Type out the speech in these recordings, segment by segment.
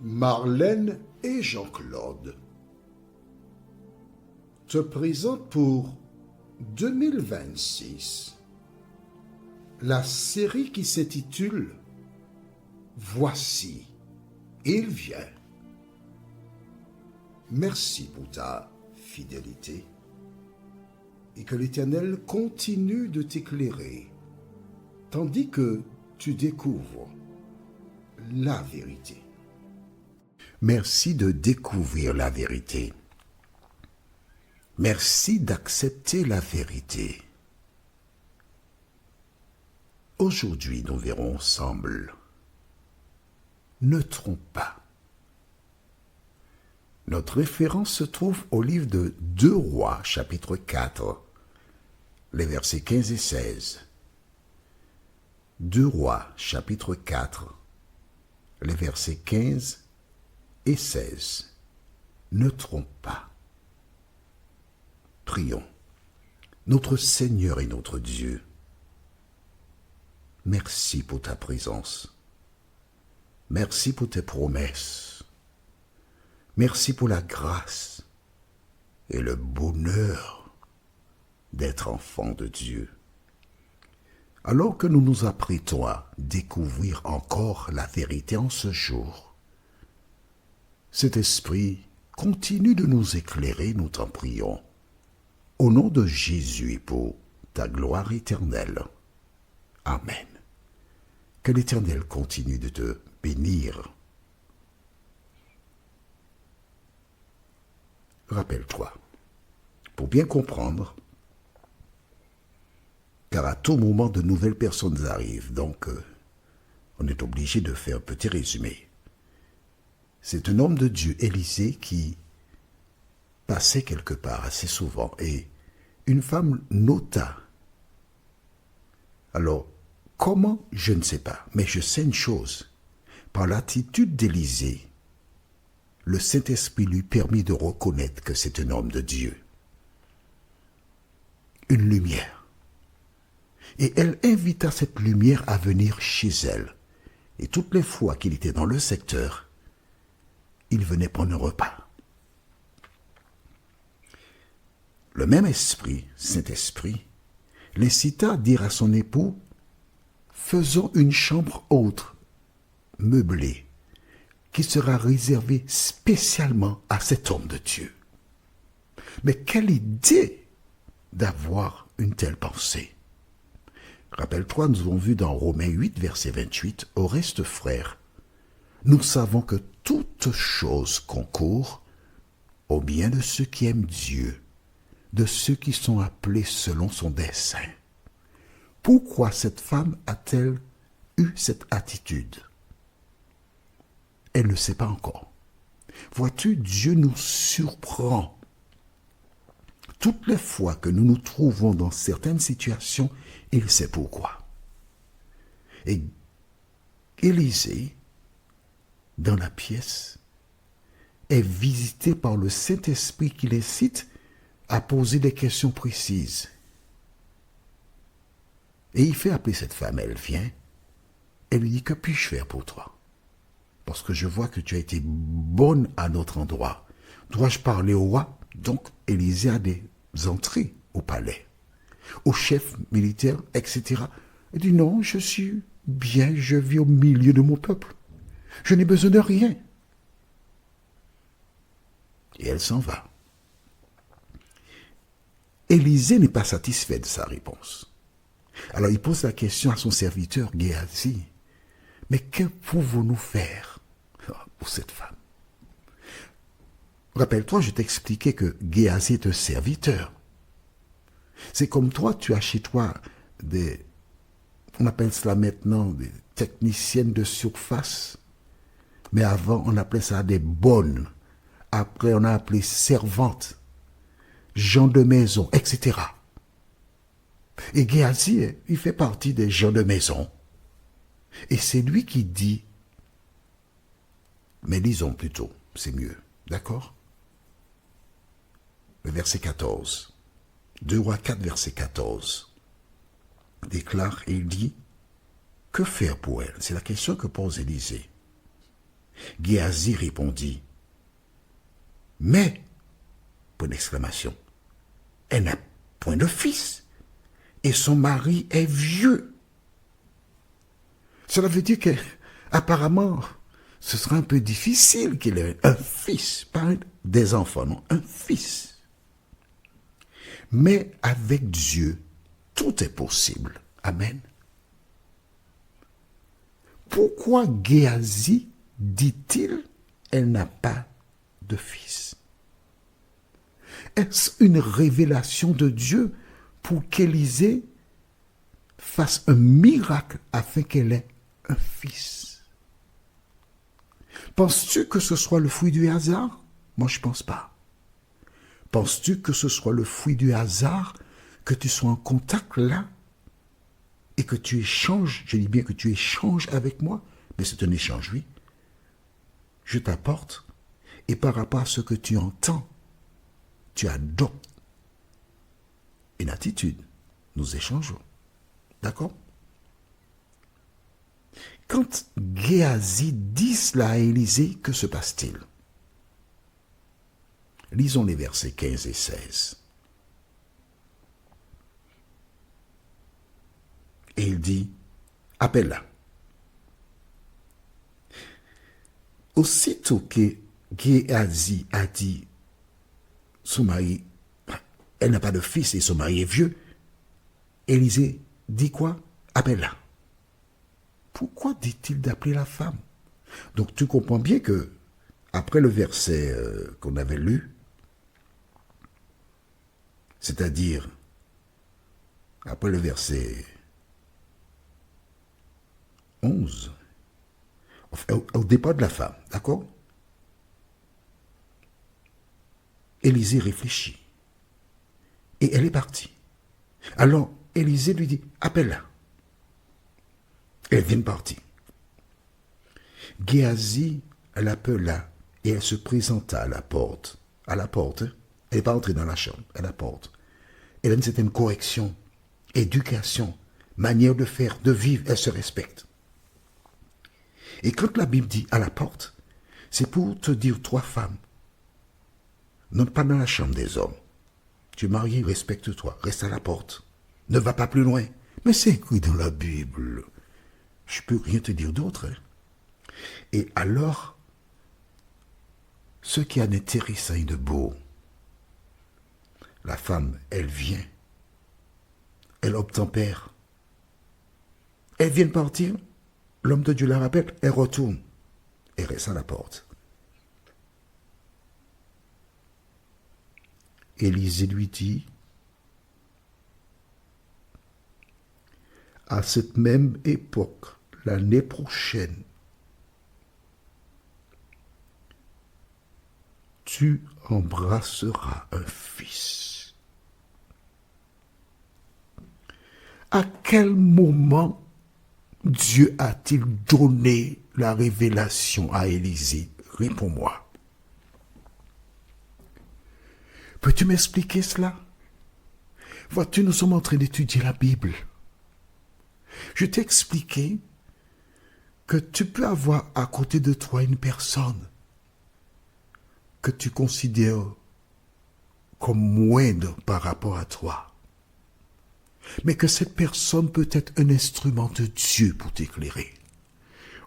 Marlène et Jean-Claude te présentent pour 2026 la série qui s'intitule « Voici, il vient ». Merci pour ta fidélité et que l'Éternel continue de t'éclairer tandis que tu découvres la vérité. Merci de découvrir la vérité. Merci d'accepter la vérité. Aujourd'hui, nous verrons ensemble. Ne trompe pas. Notre référence se trouve au livre de 2 Rois, chapitre 4, les versets 15 et 16. 2 Rois, chapitre 4, les versets 15 et 16. Ne trompe pas. Prions. Notre Seigneur et notre Dieu, merci pour ta présence. Merci pour tes promesses. Merci pour la grâce et le bonheur d'être enfant de Dieu. Alors que nous nous apprêtons à découvrir encore la vérité en ce jour, cet esprit continue de nous éclairer, nous t'en prions, au nom de Jésus et pour ta gloire éternelle. Amen. Que l'Éternel continue de te bénir. Rappelle-toi, pour bien comprendre, car à tout moment de nouvelles personnes arrivent, donc on est obligé de faire un petit résumé. C'est un homme de Dieu, Élisée, qui passait quelque part assez souvent et une femme nota. Alors, comment, je ne sais pas, mais je sais une chose. Par l'attitude d'Élisée, le Saint-Esprit lui permit de reconnaître que c'est un homme de Dieu. Une lumière. Et elle invita cette lumière à venir chez elle. Et toutes les fois qu'il était dans le secteur, il venait prendre un repas. Le même esprit, Saint-Esprit, l'incita à dire à son époux, faisons une chambre autre, meublée, qui sera réservée spécialement à cet homme de Dieu. Mais quelle idée d'avoir une telle pensée! Rappelle-toi, nous avons vu dans Romains 8, verset 28, « Au reste, frères, nous savons que toute chose concourt au bien de ceux qui aiment Dieu, de ceux qui sont appelés selon son dessein. » Pourquoi cette femme a-t-elle eu cette attitude? Elle ne sait pas encore. Vois-tu, Dieu nous surprend. Toutes les fois que nous nous trouvons dans certaines situations, il sait pourquoi. Et Élisée, dans la pièce, est visité par le Saint-Esprit qui les cite à poser des questions précises. Et il fait appeler cette femme, elle vient, elle lui dit, que puis-je faire pour toi? Parce que je vois que tu as été bonne à notre endroit. Dois-je parler au roi? Donc, Élisée a des entrées au palais, au chef militaire, etc. Elle dit, non, je suis bien, je vis au milieu de mon peuple. Je n'ai besoin de rien. Et elle s'en va. Élisée n'est pas satisfait de sa réponse. Alors il pose la question à son serviteur Géasi. Mais que pouvons-nous faire pour cette femme? Rappelle-toi, je t'expliquais que Géasi est un serviteur. C'est comme toi, tu as chez toi on appelle cela maintenant des techniciennes de surface. Mais avant, on appelait ça des bonnes. Après, on a appelé servantes, gens de maison, etc. Et Géasi, il fait partie des gens de maison. Et c'est lui qui dit, mais lisons plutôt, c'est mieux, d'accord? Le verset 14, 2 Rois 4, verset 14, déclare et il dit, que faire pour elle? C'est la question que pose Élisée. Géasi répondit, mais, point d'exclamation, elle n'a point de fils, et son mari est vieux. Cela veut dire que, apparemment, ce sera un peu difficile qu'il ait un fils, pas des enfants, non, un fils. Mais avec Dieu, tout est possible. Amen. Pourquoi Géasi dit-il, elle n'a pas de fils? Est-ce une révélation de Dieu pour qu'Élisée fasse un miracle afin qu'elle ait un fils? Penses-tu que ce soit le fruit du hasard? Moi, je ne pense pas. Penses-tu que ce soit le fruit du hasard que tu sois en contact là et que tu échanges, je dis bien que tu échanges avec moi, mais c'est un échange, oui. Je t'apporte et par rapport à ce que tu entends, tu adoptes une attitude. Nous échangeons. D'accord? Quand Géasi dit cela à Élisée, que se passe-t-il? Lisons les versets 15 et 16. Et il dit, appelle-la. Aussitôt que Géasi a dit, son mari, elle n'a pas de fils et son mari est vieux, Élisée dit quoi? Appelle-la. Pourquoi dit-il d'appeler la femme? Donc tu comprends bien que, après le verset qu'on avait lu, c'est-à-dire, après le verset 11, au départ de la femme, d'accord? Élisée réfléchit. Et elle est partie. Alors, Élisée lui dit, appelle-la. Elle vient de partir. Géasi l'appela et elle se présenta à la porte. À la porte, elle n'est pas entrée dans la chambre, à la porte. Elle a une certaine correction, éducation, manière de faire, de vivre, elle se respecte. Et quand la Bible dit à la porte, c'est pour te dire trois femmes. Non pas dans la chambre des hommes. Tu es marié, respecte-toi, reste à la porte. Ne va pas plus loin. Mais c'est écrit dans la Bible. Je peux rien te dire d'autre. Hein? Et alors, ce qui est intéressant et de beau, la femme, elle vient. Elle obtempère. Elle vient de partir. L'homme de Dieu la rappelle. Elle retourne. Elle reste à la porte. Élisée lui dit, à cette même époque, l'année prochaine, tu embrasseras un fils. À quel moment Dieu a-t-il donné la révélation à Élisée? Réponds-moi. Peux-tu m'expliquer cela? Vois-tu, nous sommes en train d'étudier la Bible. Je t'ai expliqué que tu peux avoir à côté de toi une personne que tu considères comme moindre par rapport à toi. Mais que cette personne peut être un instrument de Dieu pour t'éclairer.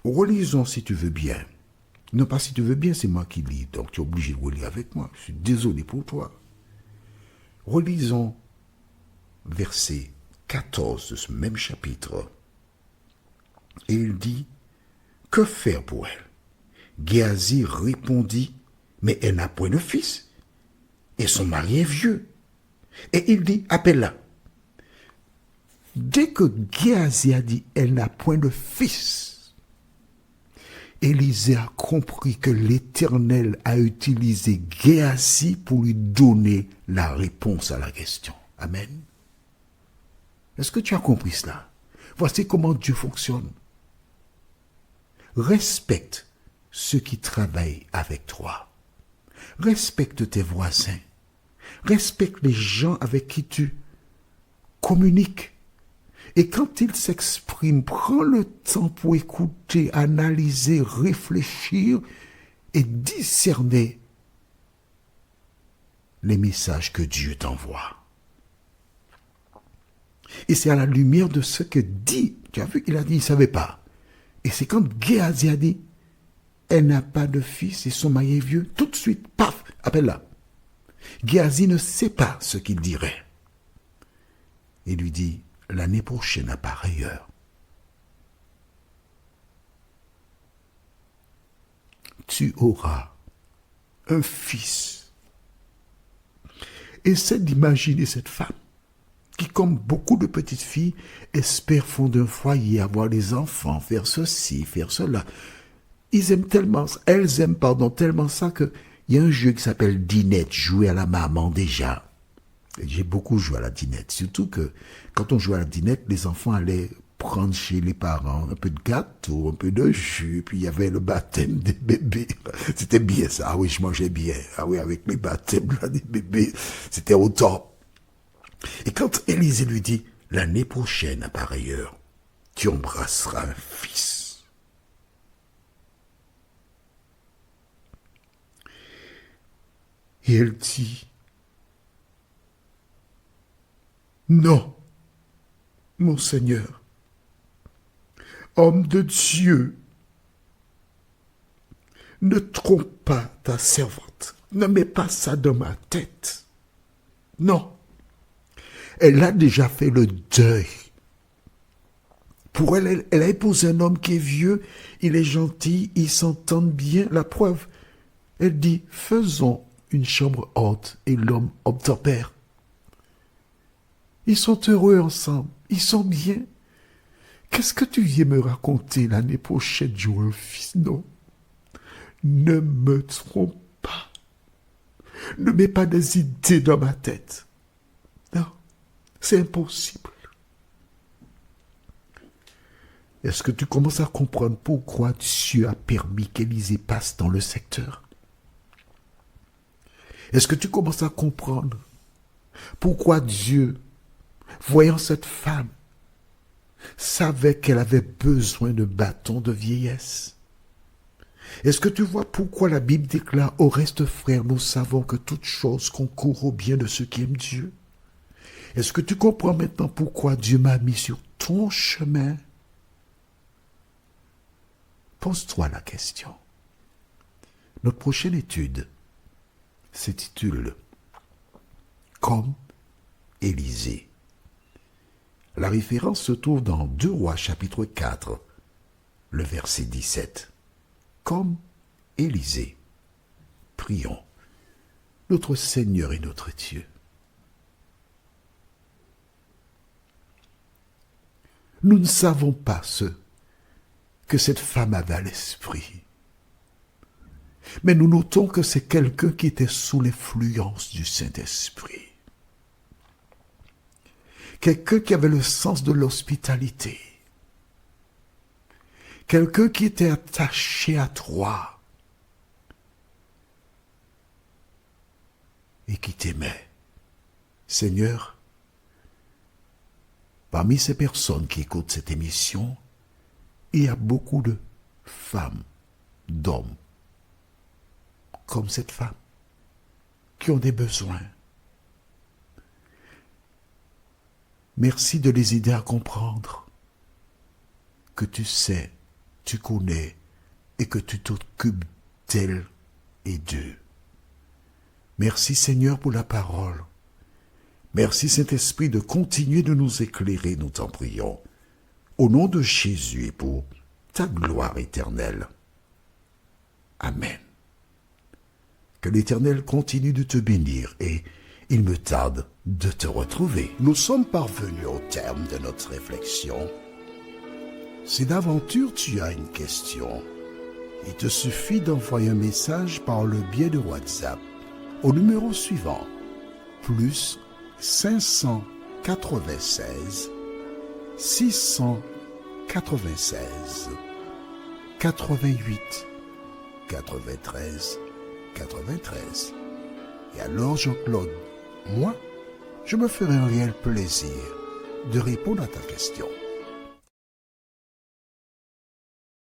Relisons si tu veux bien. Non pas si tu veux bien, c'est moi qui lis, donc tu es obligé de relire avec moi. Je suis désolé pour toi. Relisons verset 14 de ce même chapitre. Et il dit, que faire pour elle? Géasi répondit, mais elle n'a point de fils, et son mari est vieux. Et il dit, appelle-la. Dès que Géasi a dit, elle n'a point de fils, Élisée a compris que l'Éternel a utilisé Géasi pour lui donner la réponse à la question. Amen. Est-ce que tu as compris cela? Voici comment Dieu fonctionne. Respecte ceux qui travaillent avec toi. Respecte tes voisins. Respecte les gens avec qui tu communiques. Et quand il s'exprime, prends le temps pour écouter, analyser, réfléchir et discerner les messages que Dieu t'envoie. Et c'est à la lumière de ce que dit, tu as vu qu'il a dit, il ne savait pas. Et c'est quand Géasi a dit, elle n'a pas de fils et son mari est vieux, tout de suite, paf, appelle-la. Géasi ne sait pas ce qu'il dirait. Il lui dit, l'année prochaine à pareille heure, tu auras un fils. Essaie d'imaginer cette femme qui, comme beaucoup de petites filles, espèrent fonder un foyer, avoir des enfants, faire ceci, faire cela. Elles aiment tellement ça qu'il y a un jeu qui s'appelle Dinette, jouer à la maman déjà. Et j'ai beaucoup joué à la dinette, surtout que quand on jouait à la dinette, les enfants allaient prendre chez les parents un peu de gâteau, un peu de jus, puis il y avait le baptême des bébés. C'était bien ça. Ah oui, je mangeais bien. Ah oui, avec les baptêmes là, des bébés, c'était au top. Et quand Élisée lui dit, l'année prochaine, à pareille heure, tu embrasseras un fils. Et elle dit, non, mon Seigneur, homme de Dieu, ne trompe pas ta servante, ne mets pas ça dans ma tête. Non, elle a déjà fait le deuil. Pour elle, elle a épousé un homme qui est vieux, il est gentil, ils s'entendent bien. La preuve, elle dit, faisons une chambre haute et l'homme obtempère. Ils sont heureux ensemble, ils sont bien. Qu'est-ce que tu viens me raconter l'année prochaine, j'aurai un fils? Non, ne me trompe pas. Ne mets pas des idées dans ma tête. Non, c'est impossible. Est-ce que tu commences à comprendre pourquoi Dieu a permis qu'Élisée passe dans le secteur? Est-ce que tu commences à comprendre pourquoi Dieu, voyant cette femme, savait qu'elle avait besoin de bâton de vieillesse? Est-ce que tu vois pourquoi la Bible déclare, au reste frères, nous savons que toute chose concourt au bien de ceux qui aiment Dieu? Est-ce que tu comprends maintenant pourquoi Dieu m'a mis sur ton chemin? Pose-toi la question. Notre prochaine étude s'intitule « Comme Élisée ». La référence se trouve dans 2 Rois chapitre 4, le verset 17. Comme Élisée. Prions. Notre Seigneur et notre Dieu. Nous ne savons pas ce que cette femme avait à l'esprit. Mais nous notons que c'est quelqu'un qui était sous l'influence du Saint-Esprit. Quelqu'un qui avait le sens de l'hospitalité. Quelqu'un qui était attaché à toi et qui t'aimait. Seigneur, parmi ces personnes qui écoutent cette émission, il y a beaucoup de femmes, d'hommes, comme cette femme, qui ont des besoins. Merci de les aider à comprendre que tu sais, tu connais et que tu t'occupes d'elles et d'eux. Merci Seigneur pour la parole. Merci Saint-Esprit de continuer de nous éclairer, nous t'en prions. Au nom de Jésus et pour ta gloire éternelle. Amen. Que l'Éternel continue de te bénir et il me tarde de te retrouver. Nous sommes parvenus au terme de notre réflexion. Si d'aventure tu as une question, il te suffit d'envoyer un message par le biais de WhatsApp au numéro suivant, plus 596 696 88 93 93. Et alors Jean-Claude, moi, je me ferai un réel plaisir de répondre à ta question.